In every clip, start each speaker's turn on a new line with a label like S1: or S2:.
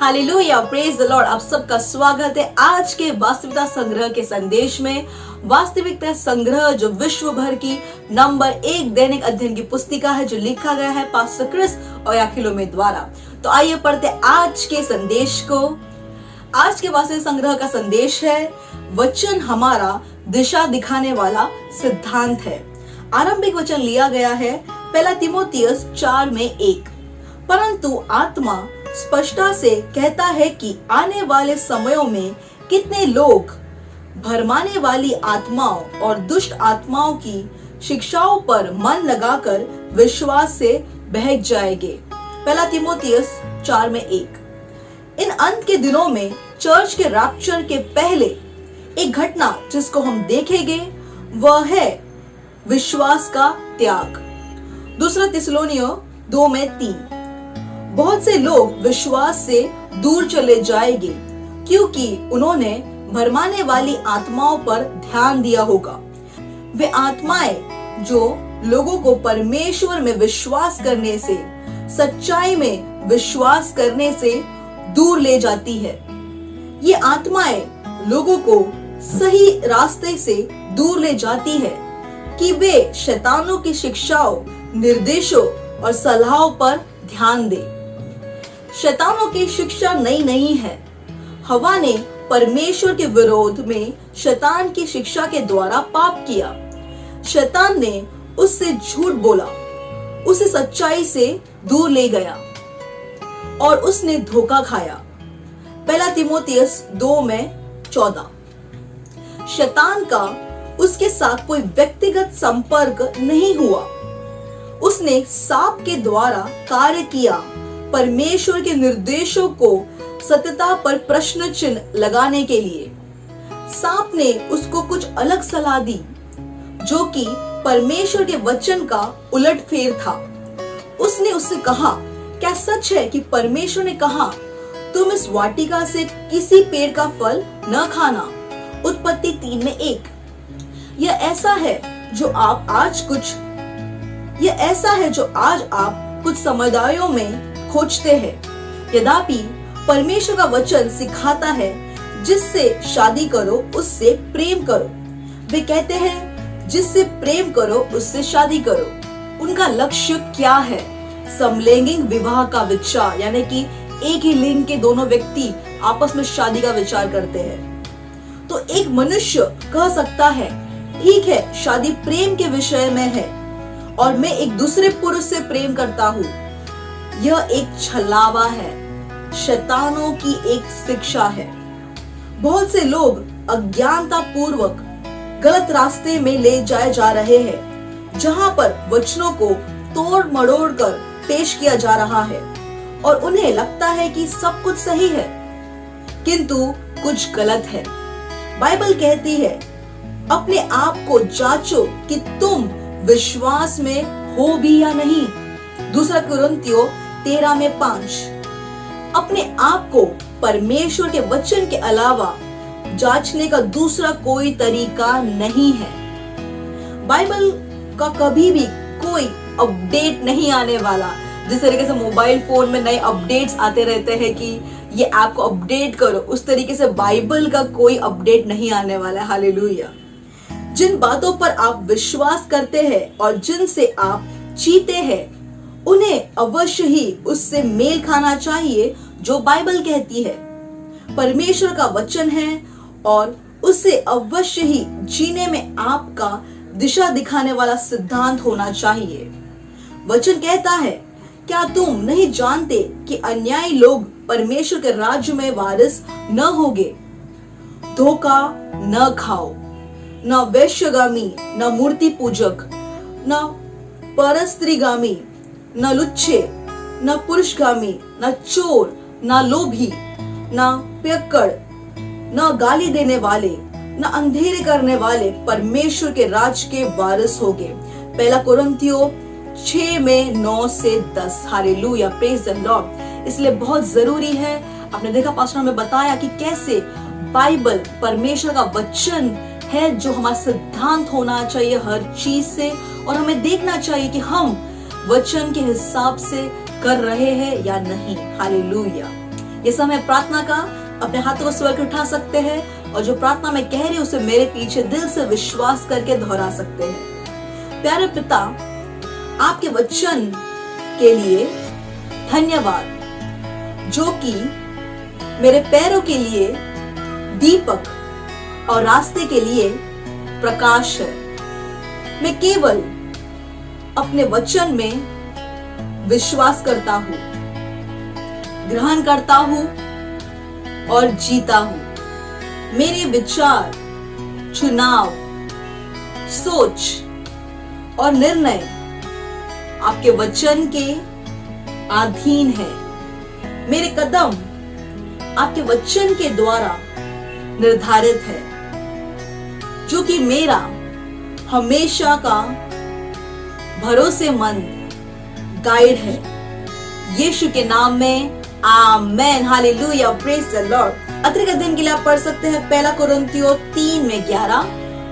S1: Hallelujah, praise the Lord. आप सबका स्वागत है आज के वास्तविकता संग्रह के संदेश में। वास्तविकता संग्रह जो विश्व भर की नंबर 1 दैनिक अध्ययन की पुस्तिका है, जो लिखा गया है पास्टर क्रिस और याखिलोमे द्वारा। तो आइए पढ़ते आज के संदेश को। आज के वास्तविक संग्रह का संदेश है, वचन हमारा दिशा दिखाने वाला सिद्धांत है। आरंभिक वचन लिया गया है 1 तीमुथियुस 4:1। परंतु आत्मा स्पष्टता से कहता है कि आने वाले समयों में कितने लोग भरमाने वाली आत्माओं और दुष्ट आत्माओं की शिक्षाओं पर मन लगाकर विश्वास से बहक जाएंगे। 1 तीमुथियुस 4:1। इन अंत के दिनों में चर्च के रैप्चर के पहले एक घटना जिसको हम देखेंगे वह है विश्वास का त्याग। 2 थिस्सलुनीय 2:3। बहुत से लोग विश्वास से दूर चले जाएंगे क्योंकि उन्होंने भरमाने वाली आत्माओं पर ध्यान दिया होगा। वे आत्माएं जो लोगों को परमेश्वर में विश्वास करने से, सच्चाई में विश्वास करने से दूर ले जाती है। ये आत्माएं लोगों को सही रास्ते से दूर ले जाती है कि वे शैतानों की शिक्षाओं, निर्देशों और सलाहों पर ध्यान दें। शैतानों की शिक्षा नई नहीं है। हवा ने परमेश्वर के विरोध में शैतान की शिक्षा के द्वारा पाप किया। शैतान ने उससे झूठ बोला, उसे सच्चाई से दूर ले गया और उसने धोखा खाया। 1 तीमुथियुस 2:14। शैतान का उसके साथ कोई व्यक्तिगत संपर्क नहीं हुआ। उसने सांप के द्वारा कार्य किया, परमेश्वर के निर्देशों को सत्यता पर प्रश्न चिन्ह लगाने के लिए। सांप ने उसको कुछ अलग सलाह दी जो कि परमेश्वर के वचन का उलटफेर था। उसने उससे कहा, क्या सच है कि परमेश्वर ने कहा तुम इस वाटिका से किसी पेड़ का फल न खाना? उत्पत्ति 3:1। यह ऐसा है जो आज आप कुछ समुदायों में खोजते हैं। यद्यपि परमेश्वर का वचन सिखाता है जिससे शादी करो उससे प्रेम करो। वे कहते हैं जिससे प्रेम करो उससे शादी करो। उनका लक्ष्य क्या है? समलैंगिक विवाह का विचार, यानी कि एक ही लिंग के दोनों व्यक्ति आपस में शादी का विचार करते हैं। तो एक मनुष्य कह सकता है, ठीक है, शादी प्रेम के विषय में है और मैं एक दूसरे पुरुष से प्रेम करता हूँ। यह एक छलावा है, शैतानों की एक शिक्षा है। बहुत से लोग अज्ञानता पूर्वक गलत रास्ते में ले जाए जा रहे हैं, जहां पर वचनों को तोड़ मड़ोड़ कर पेश किया जा रहा है और उन्हें लगता है कि सब कुछ सही है, किंतु कुछ गलत है। बाइबल कहती है, अपने आप को जांचो कि तुम विश्वास में हो भी या नहीं। 2 कुरिन्थियों 13:5। अपने आप को परमेश्वर के वचन के अलावा जांचने का दूसरा कोई तरीका नहीं है। बाइबल का कभी भी कोई अपडेट नहीं आने वाला। जिस तरीके से मोबाइल फोन में नए अपडेट्स आते रहते हैं कि ये ऐप को अपडेट करो, उस तरीके से बाइबल का कोई अपडेट नहीं आने वाला है। हालेलुया। जिन बातों पर आप विश्वास करते हैं और जिनसे आप जीते हैं, उन्हें अवश्य ही उससे मेल खाना चाहिए जो बाइबल कहती है। परमेश्वर का वचन है और उससे अवश्य ही जीने में आपका दिशा दिखाने वाला सिद्धांत होना चाहिए। वचन कहता है, क्या तुम नहीं जानते कि अन्यायी लोग परमेश्वर के राज्य में वारिस न होंगे? धोखा न खाओ, न वैश्यगामी, न मूर्ति पूजक, न परस्त्रीगामी, न लुच्चे, न पुरुषगामी, न चोर, न लोभी, न पियक्कड़, न गाली देने वाले, न अंधेरे करने वाले परमेश्वर के राज के वारिस होंगे। 1 कुरिन्थियों 6:9-10। Hallelujah, praise the Lord. इसलिए बहुत जरूरी है, आपने देखा पास्टर हमें बताया कि कैसे बाइबल परमेश्वर का वचन है जो हमारा सिद्धांत होना चाहिए हर चीज से, और हमें देखना चाहिए कि हम वचन के हिसाब से कर रहे हैं या नहीं। हालेलुया। ये समय प्रार्थना का, अपने हाथों को स्वर उठा सकते हैं और जो प्रार्थना मैं कह रही हूँ उसे मेरे पीछे दिल से विश्वास करके दोहरा सकते हैं। प्यारे पिता, आपके वचन के लिए धन्यवाद, जो कि मेरे पैरों के लिए दीपक और रास्ते के लिए प्रकाश है। मैं केवल अपने वचन में विश्वास करता हूं, ग्रहण करता हूं और जीता हूं। मेरे विचार, चुनाव, सोच और निर्णय आपके वचन के अधीन है। मेरे कदम आपके वचन के द्वारा निर्धारित है, जो कि मेरा हमेशा का भरोसेमंद गाइड है। यीशु के नाम में आमेन, हालेलुया, प्रेज द लॉर्ड। अतिरिक्त अध्ययन के लिए आप पढ़ सकते हैं 1 कोरिन्थियों 3:11,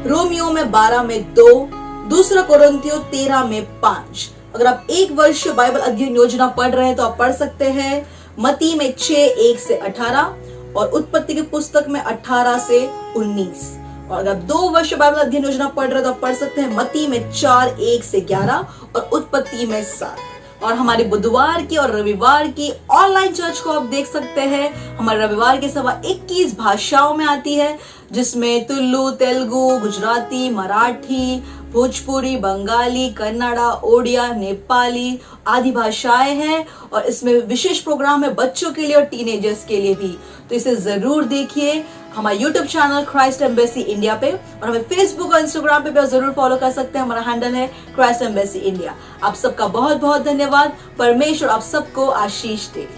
S1: रोमियो में 12:2, 2 कोरिन्थियों 13:5। अगर आप एक वर्ष बाइबल अध्ययन योजना पढ़ रहे हैं तो आप पढ़ सकते हैं मत्ती में 6:1-18 और उत्पत्ति की पुस्तक में 18-19। और अगर आप 2 वर्ष बाइबल अध्ययन योजना पढ़ रहे हैं तो आप पढ़ सकते हैं मत्ती में 4:1-11 और उत्पत्ति में 7। और हमारी बुधवार की और रविवार की ऑनलाइन चर्च को आप देख सकते हैं। हमारे रविवार की सभा 21 भाषाओं में आती है, जिसमें तुलु, तेलुगु, गुजराती, मराठी, भोजपुरी, बंगाली, कन्नड़ा, ओडिया, नेपाली आदि भाषाएं हैं। और इसमें विशेष प्रोग्राम है बच्चों के लिए और टीनेजर्स के लिए भी, तो इसे जरूर देखिए। हमारा YouTube channel Christ embassy India पे, और हमें फेसबुक और इंस्टाग्राम पे भी जरूर फॉलो कर सकते हैं। हमारा हैंडल है क्राइस्ट एम्बेसी इंडिया। आप सबका बहुत बहुत धन्यवाद। परमेश्वर आप सबको आशीष दे।